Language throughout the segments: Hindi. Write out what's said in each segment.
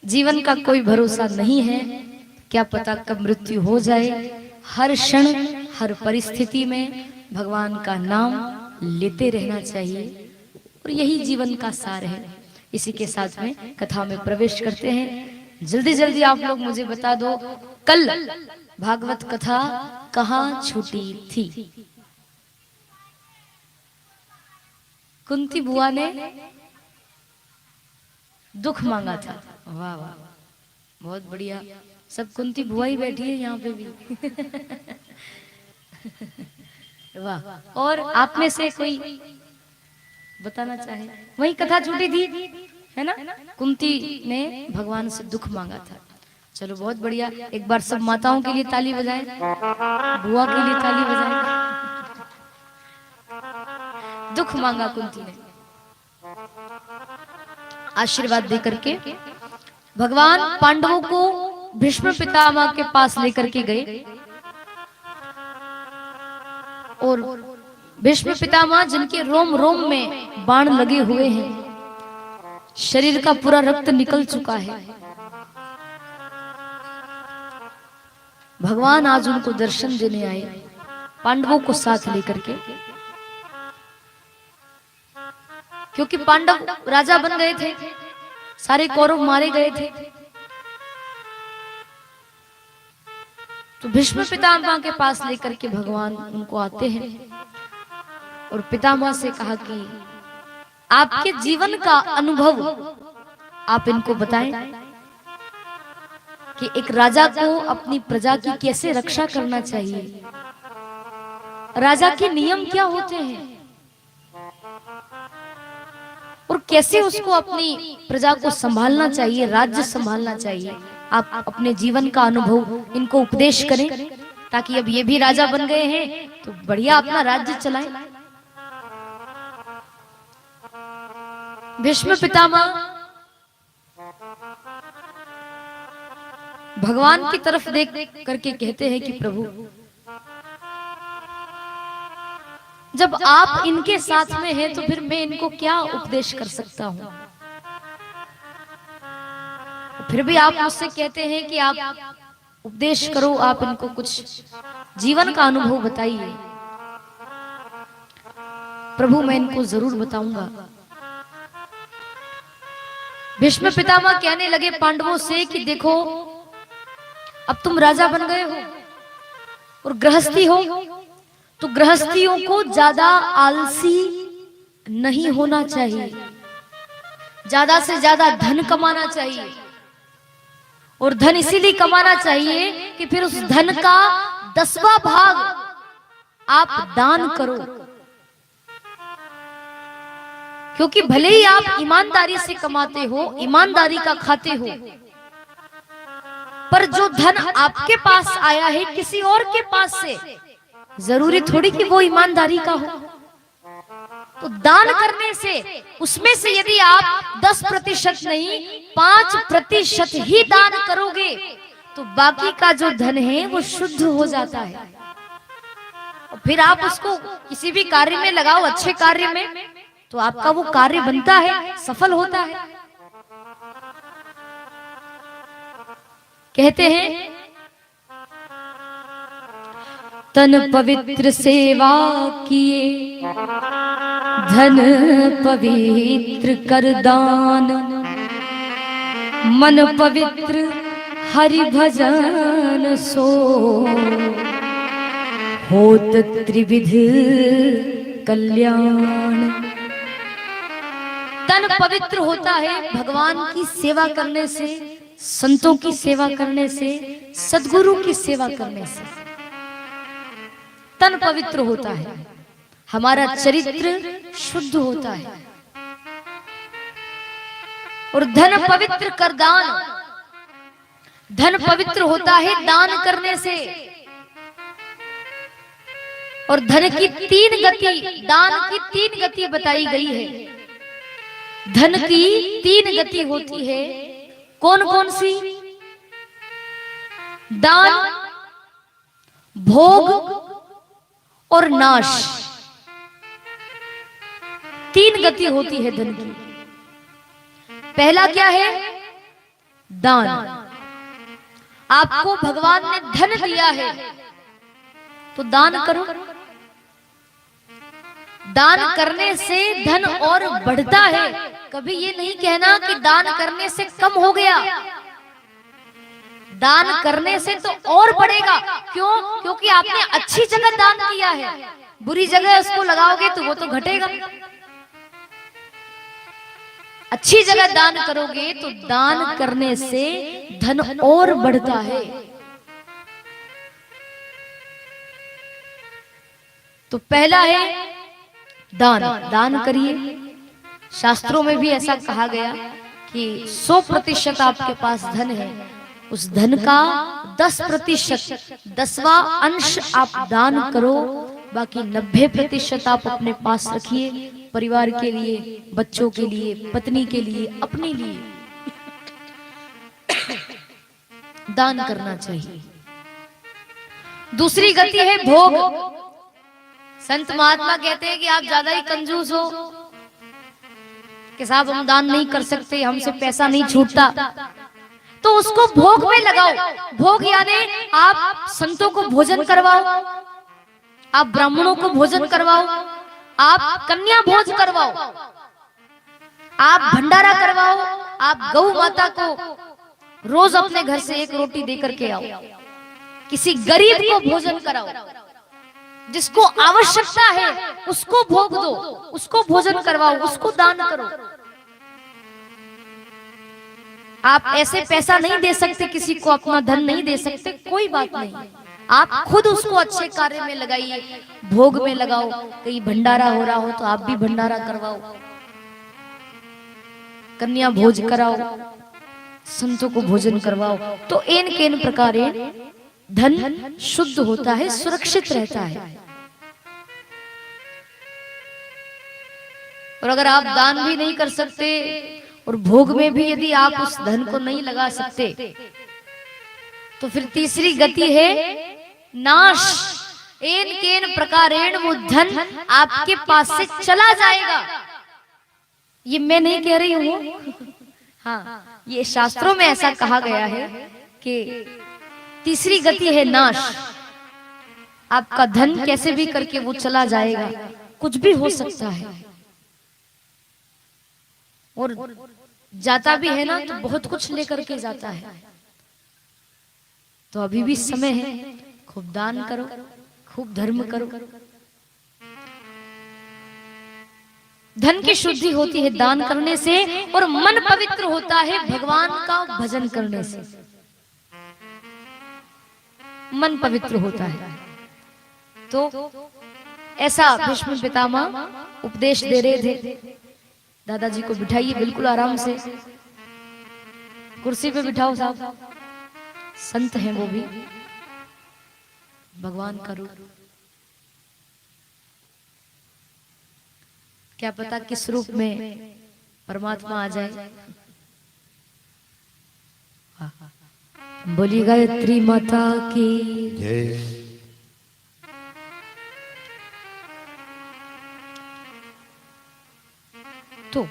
जीवन का कोई भरोसा नहीं है, क्या पता कब मृत्यु हो जाए। हर क्षण हर परिस्थिति में भगवान का नाम लेते रहना चाहिए और यही जीवन का सार है। इसी के साथ में कथा में प्रवेश करते हैं। जल्दी जल्दी आप लोग मुझे बता दो, कल भागवत कथा कहाँ छूटी थी? कुंती बुआ ने दुख मांगा था। वाह वाह, बहुत बढ़िया। सब कुंती बुआ ही बैठी है यहाँ पे भी। वाह। और आप में से कोई बताना चाहे? वही कथा छूटी थी, है ना? कुंती ने भगवान से दुख मांगा था। चलो बहुत बढ़िया। एक बार सब माताओं के लिए ताली बजाएं, बुआ के लिए ताली बजाएं। दुख मांगा कुंती ने, आशीर्वाद दे करके भगवान पांडवों को भीष्म पितामह के पास लेकर के गए और भीष्म पितामह जिनके रोम रोम में बाण लगे हुए हैं, शरीर का पूरा रक्त निकल चुका है, भगवान आज उनको दर्शन देने आए पांडवों को साथ लेकर के। क्योंकि पांडव राजा बन गए थे, सारे कौरव मारे गए थे, तो भीष्म पितामह के पास लेकर के भगवान उनको आते हैं और पितामह से कहा कि आपके जीवन का अनुभव आप इनको बताएं कि एक राजा को अपनी प्रजा की कैसे रक्षा करना चाहिए, राजा के नियम क्या होते हैं और कैसे उसको अपनी प्रजा को संभालना चाहिए, राज्य संभालना चाहिए। आप अपने जीवन का अनुभव इनको उपदेश करें ताकि अब ये भी राजा बन गए हैं तो बढ़िया अपना राज्य चलाएं। भीष्म पितामह भगवान की तरफ देख करके कहते हैं कि प्रभु, जब आप इनके साथ में हैं तो फिर मैं इनको क्या उपदेश कर सकता हूं? फिर भी आप मुझसे कहते हैं कि आप उपदेश करो, आप इनको कुछ जीवन का अनुभव बताइए। प्रभु मैं इनको जरूर बताऊंगा। भीष्म पितामह कहने लगे पांडवों से कि देखो, अब तुम राजा बन गए हो और गृहस्थी हो, तो गृहस्थियों को ज्यादा आलसी नहीं होना चाहिए, ज्यादा से ज्यादा धन कमाना चाहिए और धन इसीलिए कमाना चाहिए कि फिर उस धन का 10वां भाग आप दान करो। क्योंकि भले ही आप ईमानदारी से कमाते हो, ईमानदारी का खाते हो, पर जो धन आपके पास आया है किसी और के पास से, जरूरी थोड़ी कि वो ईमानदारी का हो। तो दान करने से, उसमें से यदि आप 10% नहीं 5% ही दान करोगे तो बाकी का जो धन है वो शुद्ध हो जाता है और फिर आप उसको किसी भी कार्य में लगाओ, अच्छे कार्य में, तो आपका वो कार्य बनता है, सफल होता है। कहते हैं तन पवित्र सेवा किए, धन पवित्र कर दान, मन पवित्र हरि भजन सो, होत त्रिविध कल्याण। तन पवित्र होता है भगवान की सेवा करने से, संतों की सेवा करने से, सद्गुरु की सेवा करने से तन पवित्र होता है, हमारा चरित्र शुद्ध होता है। और धन पवित्र कर दान, धन पवित्र होता है दान करने से। और धन की 3 गति, दान की 3 गति बताई गई है। धन की 3 गति होती है। कौन कौन सी? दान, भोग और नाश। 3 गति होती है धन की। पहला क्या है? दान। आपको भगवान ने धन दिया है तो दान करो। दान करने से धन और बढ़ता है। कभी ये नहीं कहना कि दान करने से कम हो गया। दान करने से तो और बढ़ेगा। क्यों? क्योंकि आपने अच्छी जगह दान किया है। बुरी जगह उसको लगाओगे तो वो तो घटेगा। अच्छी जगह दान करोगे तो दान करने से धन और बढ़ता है। तो पहला है दान। दान करिए। शास्त्रों में भी ऐसा कहा गया कि 100% आपके पास धन है, उस धन का 10%, 10वां अंश आप दान करो। बाकी 90% आप अपने पास रखिए, परिवार के लिए, बच्चों के लिए, पत्नी के लिए, अपने लिए दान करना चाहिए। दूसरी गति है भोग। संत महात्मा कहते हैं कि आप ज्यादा ही कंजूस हो कि साहब हम दान नहीं कर सकते, हमसे पैसा नहीं छूटता, तो उसको भोग में लगाओ। भोग यानी आप संतों को भोजन करवाओ, आप ब्राह्मणों को भोजन करवाओ, आप कन्या भोज करवाओ, आप भंडारा करवाओ, आप गौ माता को रोज अपने घर से एक रोटी देकर के आओ, किसी गरीब को भोजन कराओ, जिसको आवश्यकता है उसको भोग दो, उसको भोजन करवाओ, उसको दान करो। आप ऐसे पैसा नहीं दे सकते, किसी को अपना धन नहीं दे सकते, कोई बात नहीं, आप खुद उसको अच्छे कार्य में लगाइए, भोग में लगाओ। कहीं भंडारा हो रहा हो तो आप भी भंडारा करवाओ, कन्या भोज कराओ, संतों को भोजन करवाओ। तो इन केन प्रकार धन शुद्ध होता है, सुरक्षित रहता है। और अगर आप दान भी नहीं कर सकते और भोग में भी यदि आप उस धन को नहीं लगा सकते, तो फिर तीसरी गति है नाश। एन केन प्रकारेण वो धन आपके पास से चला जाएगा। ये मैं नहीं कह रही हूं, हाँ, ये शास्त्रों में ऐसा कहा गया है कि तीसरी गति है नाश। आपका धन कैसे भी करके वो चला जाएगा, कुछ भी हो सकता है। और जाता भी है ना तो बहुत कुछ लेकर के जाता है। तो अभी भी समय है, खूब दान करो, खूब धर्म करो। धन की शुद्धि होती है दान करने से, और मन पवित्र होता है भगवान का भजन करने से। मन पवित्र होता है। तो ऐसा भीष्म पितामह उपदेश दे रहे थे। दादाजी को बिठाइए बिल्कुल आराम से, कुर्सी पे बिठाओ साहब, संत हैं वो भी, भगवान का रूप। क्या पता किस रूप में परमात्मा आ जाए। बोली गायत्री माता की जय। तो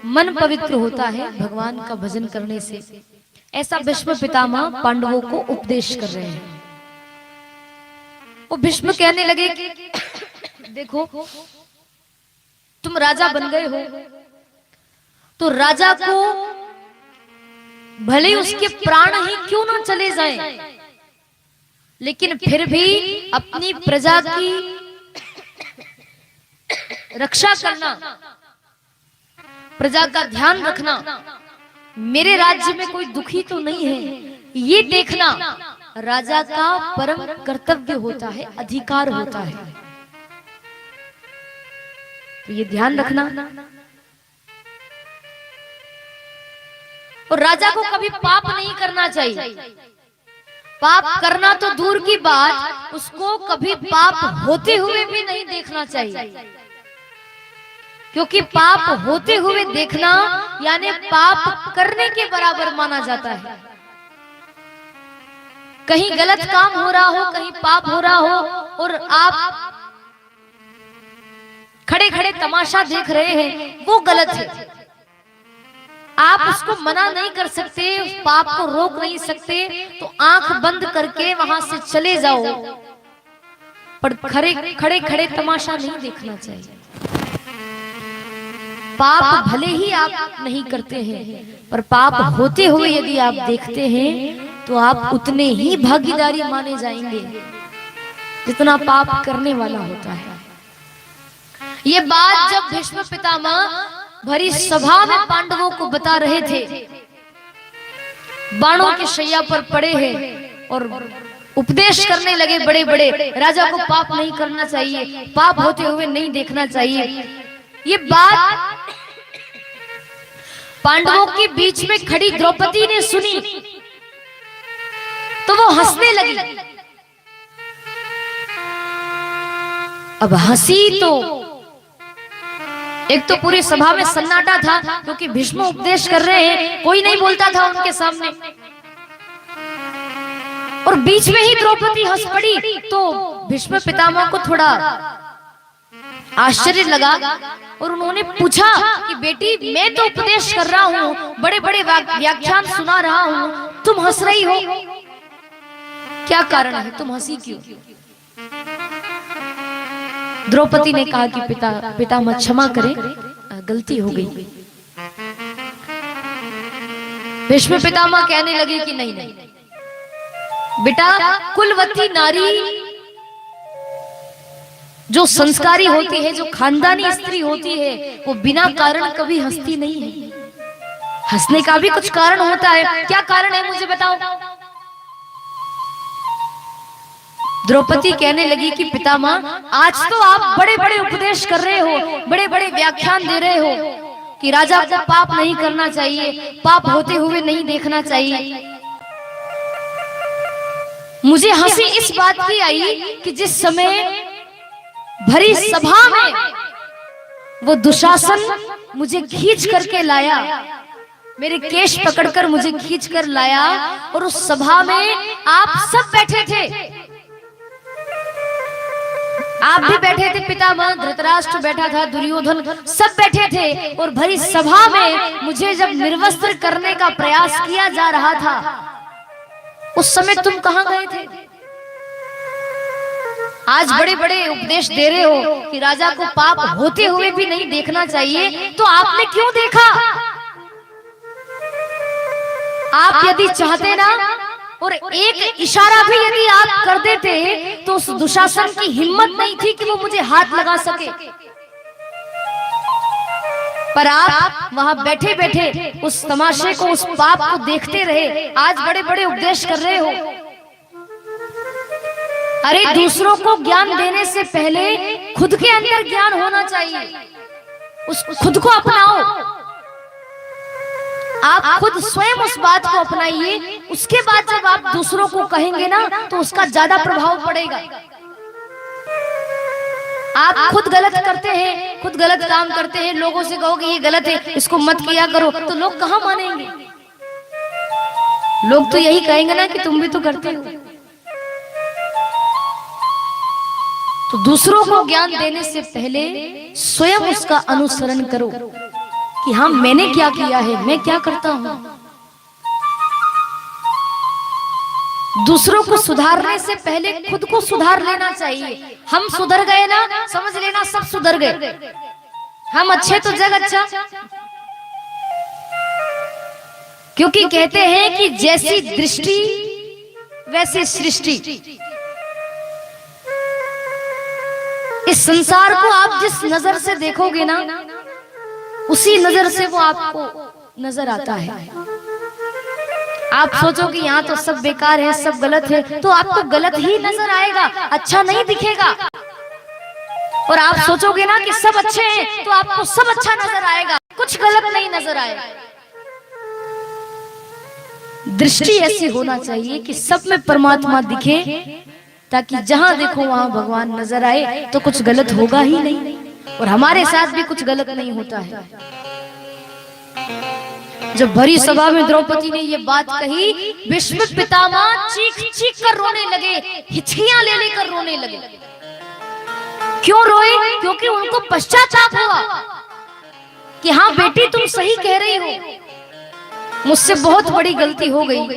मन पवित्र होता है भगवान का भजन करने से। ऐसा भीष्म पितामह पांडवों को उपदेश कर रहे हैं। वो भीष्म कहने लगे कि देखो तुम राजा बन गए हो, तो राजा को भले उसके प्राण ही क्यों ना चले जाएं, लेकिन फिर भी अपनी प्रजा की रक्षा करना, प्रजा का ध्यान रखना, मेरे राज्य में कोई दुखी तो नहीं है, ये देखना राजा का परम कर्तव्य होता है, अधिकार होता है। तो ये ध्यान रखना। और राजा को कभी पाप नहीं करना चाहिए। पाप करना तो दूर की बात, उसको कभी पाप होते हुए भी नहीं देखना चाहिए, क्योंकि पाप होते हुए देखना यानी पाप करने के बराबर माना जाता है। कहीं गलत काम हो रहा हो, कहीं पाप हो रहा हो, और आप खड़े खड़े तमाशा देख रहे हैं, वो गलत है। आप उसको मना नहीं कर सकते, उस पाप को रोक नहीं सकते, तो आंख बंद करके वहां से चले जाओ, पर खड़े खड़े खड़े तमाशा नहीं देखना चाहिए। पाप भले ही आप नहीं करते हैं, पर पाप होते हुए यदि आप देखते हैं तो आप उतने ही भागीदारी माने जाएंगे जितना पाप करने वाला होता है। ये बात जब भीष्म पितामह भरी सभा में पांडवों को बता रहे थे, बाणों की शैया पर पड़े हैं और उपदेश करने लगे बड़े बड़े, राजा को पाप नहीं करना चाहिए, पाप होते हुए नहीं देखना चाहिए। ये बात पांडवों के बीच में खड़ी द्रौपदी ने सुनी तो वो हंसने लगी। अब हंसी तो एक तो पूरी सभा में सन्नाटा था, क्योंकि भीष्म उपदेश कर रहे हैं, कोई नहीं बोलता था उनके सामने, और बीच में ही द्रौपदी हंस पड़ी। तो भीष्म पितामह को थोड़ा आश्चर्य लगा और उन्होंने पूछा कि बेटी, मैं तो उपदेश कर रहा हूँ, बड़े बड़े व्याख्यान सुना रहा हूँ, तुम हंस रही हो, क्या कारण है, तुम हंसी क्यों? द्रौपदी ने कहा कि पितामह क्षमा करें, गलती हो गई। भीष्म पितामह कहने लगे कि नहीं नहीं बेटा, कुलवती नारी जो संस्कारी होती है, जो खानदानी स्त्री होती है, वो बिना कारण कभी हंसती नहीं है। हंसने का भी कुछ कारण होता है, क्या कारण है मुझे बताओ। द्रौपदी कहने लगी कि पितामह, आज तो आप बड़े बड़े उपदेश कर रहे हो, बड़े बड़े व्याख्यान दे रहे हो कि राजा को पाप नहीं करना चाहिए, पाप होते हुए नहीं देखना चाहिए। मुझे हंसी इस बात की आई कि जिस समय भरी सभा में वो दुशासन मुझे खींच करके लाया, मेरे केश पकड़कर मुझे खींच कर लाया, और उस सभा में आप सब बैठे थे, आप भी बैठे थे पितामह, धृतराष्ट्र बैठा था, दुर्योधन, सब बैठे थे, और भरी सभा में मुझे जब निर्वस्त्र करने का प्रयास किया जा रहा था, उस समय तुम कहां गए थे? आज बड़े बड़े उपदेश दे रहे हो कि राजा को पाप होते हुए भी नहीं देखना चाहिए, तो आपने क्यों देखा? आप यदि चाहते ना, और एक इशारा भी यदि आप कर देते, तो उस दुशासन की हिम्मत नहीं थी कि वो मुझे हाथ लगा सके, पर आप वहां बैठे बैठे उस तमाशे को, उस पाप को देखते रहे। आज बड़े बड़े उपदेश कर रहे हो। अरे दूसरों को ज्ञान देने से पहले खुद के अंदर ज्ञान होना चाहिए, उस खुद को अपनाओ, आप खुद स्वयं उस बात को अपनाइए, उसके बाद जब आप दूसरों को कहेंगे ना, तो उसका ज्यादा प्रभाव पड़ेगा। आप खुद गलत करते हैं, खुद गलत काम करते हैं, लोगों से कहोगे ये गलत है, इसको मत किया करो, तो लोग कहां मानेंगे? लोग तो यही कहेंगे ना कि तुम भी तो करते हो। तो दूसरों को ज्ञान देने से पहले स्वयं उसका अनुसरण करो कि हाँ, मैंने क्या किया है, मैं क्या करता हूं। दूसरों को सुधारने से पहले खुद को सुधार लेना चाहिए। हम सुधर गए ना, समझ लेना सब सुधर गए, हम अच्छे तो जग अच्छा। क्योंकि कहते हैं कि जैसी दृष्टि वैसी सृष्टि। इस संसार को आप जिस नजर से देखोगे ना, उसी नजर से वो आपको नजर आता है। आप सोचो कि यहाँ तो सब बेकार है, सब गलत है, तो आपको गलत ही नजर आएगा, अच्छा नहीं दिखेगा। और आप सोचोगे ना कि सब अच्छे हैं, तो आपको सब अच्छा नजर आएगा, कुछ गलत नहीं नजर आएगा। दृष्टि ऐसी होना चाहिए कि सब में परमात्मा दिखे, ताकि जहां देखो वहां भगवान नजर आए, तो कुछ गलत होगा ही नहीं, और हमारे साथ भी कुछ गलत नहीं होता है। जब भरी सभा में द्रौपदी ने ये बात कही, भीष्म पितामह चीख चीख कर रोने लगे, हिचकियां ले लेकर रोने लगे। क्यों रोए? क्योंकि उनको पश्चाताप हुआ कि हाँ बेटी, तुम सही कह रही हो, मुझसे बहुत बड़ी गलती हो गई।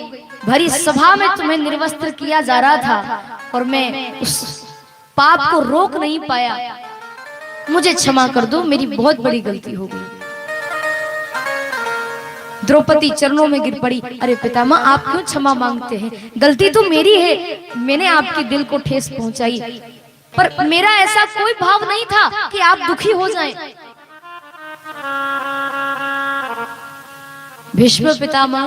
भरी सभा में तुम्हें निर्वस्त्र किया जा रहा था और मैं उस पाप को रोक नहीं पाया। मुझे क्षमा कर दो, मेरी बहुत बड़ी गलती हो गई। द्रौपदी चरणों में गिर पड़ी। अरे पितामह, आप क्यों क्षमा मांगते हैं? गलती तो मेरी है, मैंने आपके दिल को ठेस पहुंचाई, पर मेरा ऐसा कोई भाव नहीं था कि आप दुखी हो जाएं। भीष्म पितामह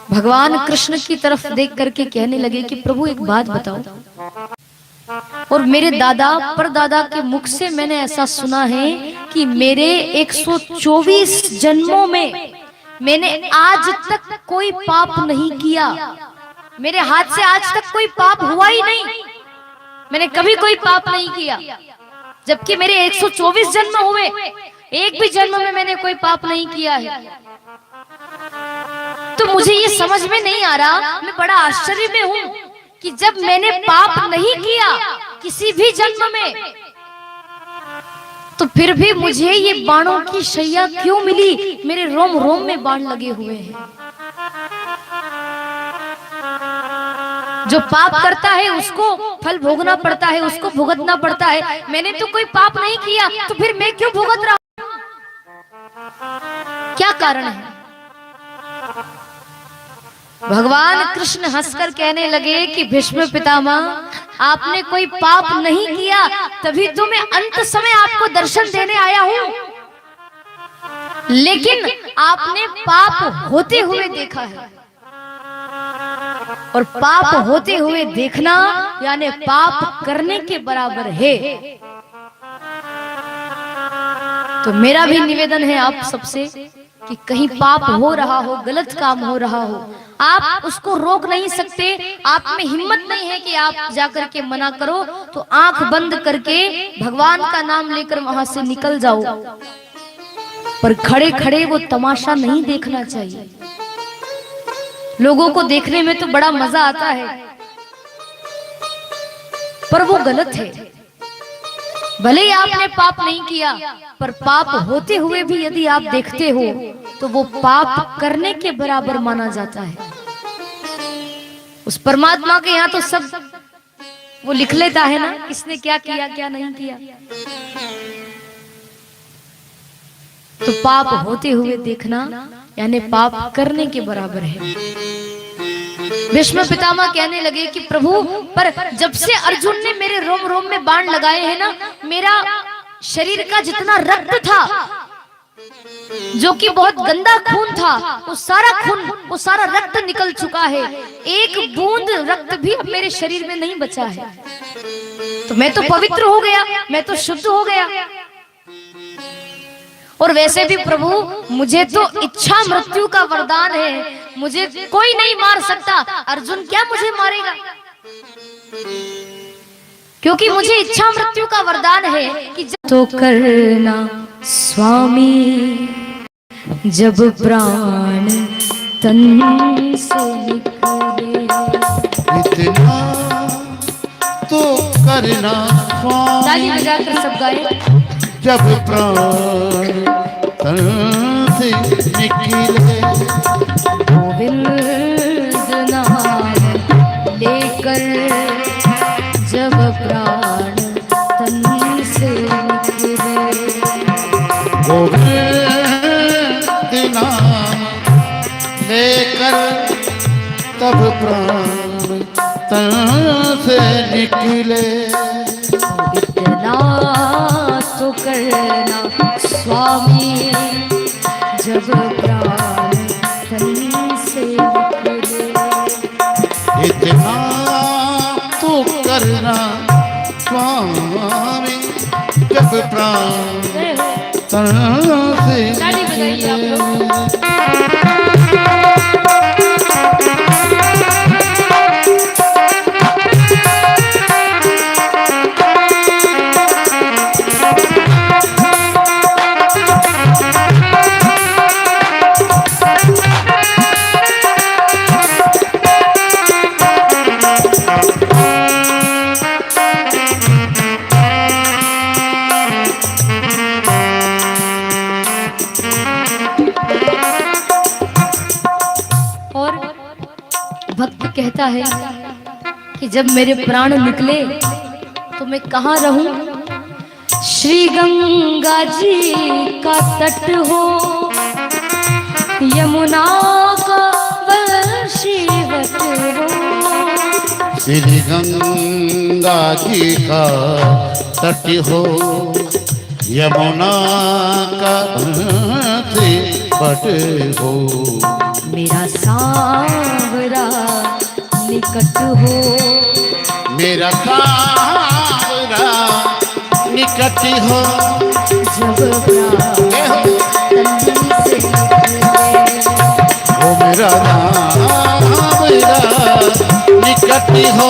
भगवान कृष्ण की तरफ देख करके कहने लगे कि प्रभु एक बात बताओ, और मेरे दादा परदादा के मुख से मैंने ऐसा सुना है कि मेरे 124 जन्मों में मैंने आज तक कोई पाप नहीं किया। मेरे हाथ से आज तक कोई पाप हुआ ही नहीं, मैंने कभी कोई पाप नहीं किया। जबकि मेरे 124 जन्म हुए, एक भी जन्म में मैंने कोई पाप नहीं किया है। तो मुझे ये समझ में नहीं आ रहा, मैं बड़ा आश्चर्य में हूं कि जब मैंने पाप नहीं किया किसी भी जन्म में, तो फिर भी मुझे ये बाणों की शैया क्यों मिली? मेरे रोम रोम में बाण लगे हुए हैं। जो पाप करता है उसको फल भोगना पड़ता है, उसको भुगतना पड़ता है। मैंने तो कोई पाप नहीं किया, तो फिर मैं क्यों भुगत रहा हूं? क्या कारण है? भगवान कृष्ण हंसकर कहने लगे कि भीष्म पितामह, आपने कोई पाप नहीं किया, तभी तो मैं अंत समय आपको दर्शन देने आया हूं। लेकिन आपने पाप होते हुए देखा है, और पाप होते हुए देखना यानी पाप करने के बराबर है। तो मेरा भी निवेदन है आप सबसे कि कहीं पाप हो रहा हो, गलत काम हो रहा हो, आप उसको रोक नहीं सकते, आप में हिम्मत नहीं है कि आप जाकर के मना करो, तो आंख बंद करके भगवान का नाम लेकर वहां से निकल जाओ। पर खड़े खड़े वो तमाशा नहीं देखना चाहिए। लोगों को देखने में तो बड़ा मजा आता है, पर वो गलत है। भले ही आपने पाप नहीं किया, पर पाप होते हुए भी यदि आप देखते हो तो वो पाप करने के बराबर माना जाता है। उस परमात्मा के यहाँ तो सब वो लिख लेता है ना, किसने क्या किया क्या नहीं किया। तो पाप होते हुए देखना यानी पाप करने के बराबर है। भीष्म पितामह कहने लगे कि प्रभु, पर जब से अर्जुन ने मेरे रोम रोम में बाण लगाए हैं ना, मेरा शरीर का जितना रक्त था, जो कि बहुत गंदा खून था, वो सारा खून, वो सारा रक्त निकल चुका है। एक बूंद रक्त भी अब मेरे शरीर में नहीं बचा है। तो मैं तो पवित्र हो गया, मैं तो शुद्ध हो गया। और वैसे भी प्रभु, मुझे तो इच्छा मृत्यु का वरदान है, मुझे कोई नहीं मार सकता। अर्जुन क्या मुझे मारेगा? क्योंकि मुझे इच्छा मृत्यु का वरदान है कि जब तो करना स्वामी, जब प्राण तन से निकले, इतना तो करना स्वामी, ताली बजाकर सब गाए। जब प्राण तन से निकले, गोविंद नाम लेकर, जब प्राण तन से निकले, गोविंद नाम लेकर तब प्राण तन से निकले। इतना तो करना स्वामी, जब प्राण तन से निकले, इतना तो करना स्वामी, जब प्राण तन से निकले। कहता है कि जब मेरे प्राण निकले तो मैं कहाँ रहूं? श्री गंगा जी का तट हो, यमुना का वशीवट हो। श्री गंगा जी का तट हो, यमुना का वट हो। मेरा सांवरा निकट हो, मेरा सांवरा निकट हो। जब तन्नी से वो मेरा सांवरा निकट हो,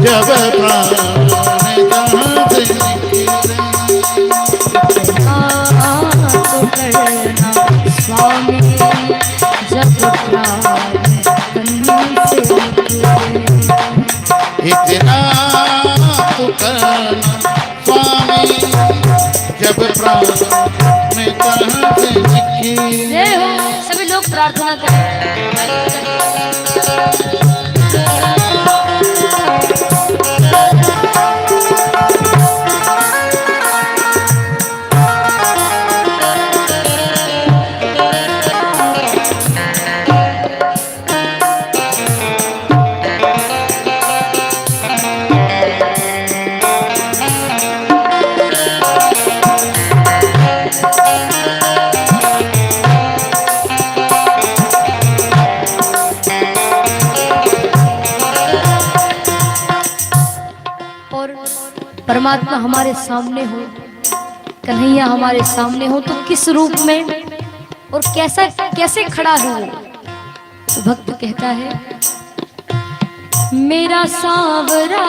जब प्राण से तो करना स्वामी, जब प्राण तन्नी से इतना तो करना स्वामी, जब प्राण में तन से निकले। सभी लोग प्रार्थना करें। परमात्मा हमारे सामने हो, कन्हैया हमारे सामने हो तो किस रूप में और कैसा कैसे खड़ा है वो? तो भक्त कहता है मेरा सांवरा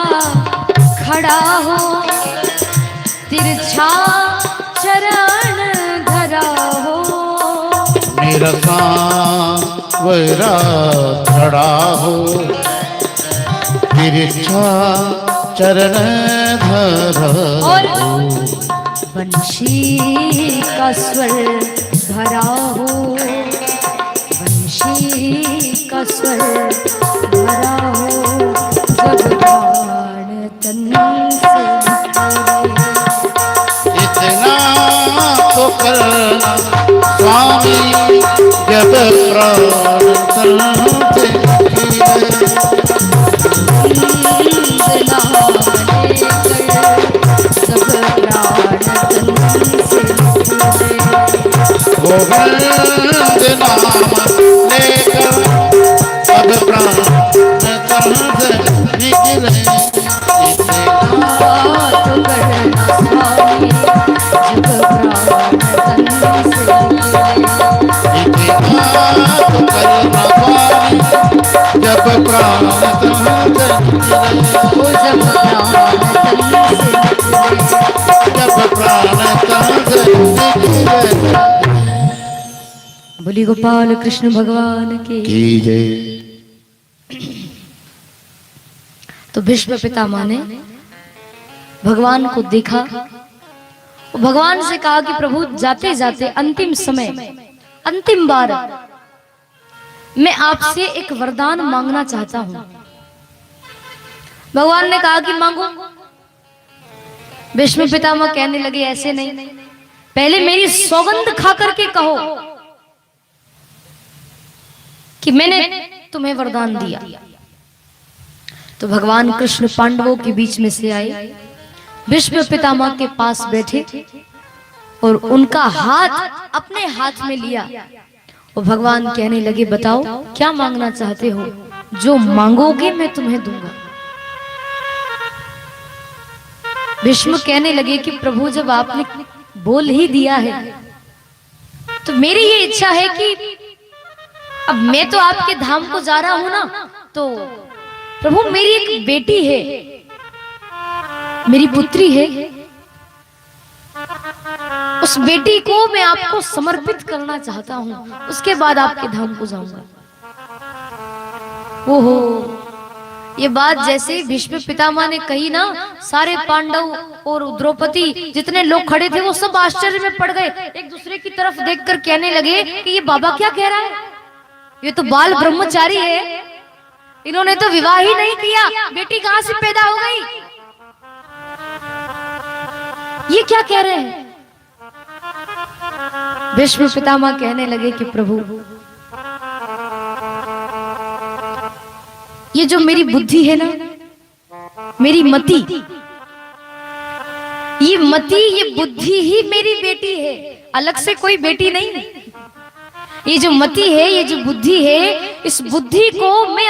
खड़ा हो, तिरछा चरण धरा हो। मेरा सांवरा खड़ा हो, तिरछा चरण धरा और हो। बंशी का स्वर भरा हो, बंशी का स्वर भरा हो। जब प्राण तन से निकले, इतना तो करना स्वामी, जब प्राण तन से निकले। गोविंद नाम लेकर अब प्राण तन से निकले। जब प्राण तन से निकले। बोली गोपाल कृष्ण भगवान की जय। तो भीष्म पितामह ने भगवान को देखा, भगवान से कहा कि प्रभु जाते जाते अंतिम समय, अंतिम बार मैं आपसे एक वरदान मांगना चाहता हूं। भगवान ने कहा कि मांगो। भीष्म पितामह कहने लगे ऐसे नहीं, पहले मेरी सौगंध खा करके कहो कि मैंने तुम्हें वरदान दिया। तो भगवान कृष्ण पांडवों के बीच में से आए, भीष्म पितामह के पास बैठे और उनका हाथ अपने हाथ में लिया और भगवान कहने लगे बताओ क्या मांगना चाहते हो, जो मांगोगे मैं तुम्हें दूंगा। भीष्म कहने लगे कि प्रभु जब आपने बोल ही दिया है तो मेरी ये इच्छा है कि अब मैं तो आपके धाम को जा रहा हूं ना, तो प्रभु मेरी एक बेटी है, मेरी पुत्री है, उस बेटी को मैं आपको समर्पित करना चाहता हूं, उसके बाद आपके धाम को जाऊंगा। ओहो, ये बात जैसे ही भीष्म पितामह ने कही ना, सारे पांडव और द्रौपदी जितने लोग खड़े थे वो सब आश्चर्य में पड़ गए, एक दूसरे की तरफ देखकर कहने लगे कि ये बाबा क्या कह रहा है, ये तो बाल ब्रह्मचारी है, इन्होंने तो विवाह ही नहीं किया, बेटी कहां से पैदा हो गई? ये क्या कह रहे हैं? भीष्म पितामह कहने लगे कि प्रभु, ये जो मेरी बुद्धि है ना, मेरी मति, ये बुद्धि ही मेरी बेटी है, अलग से कोई बेटी नहीं। ये जो मति है, ये जो बुद्धि है, इस बुद्धि को मैं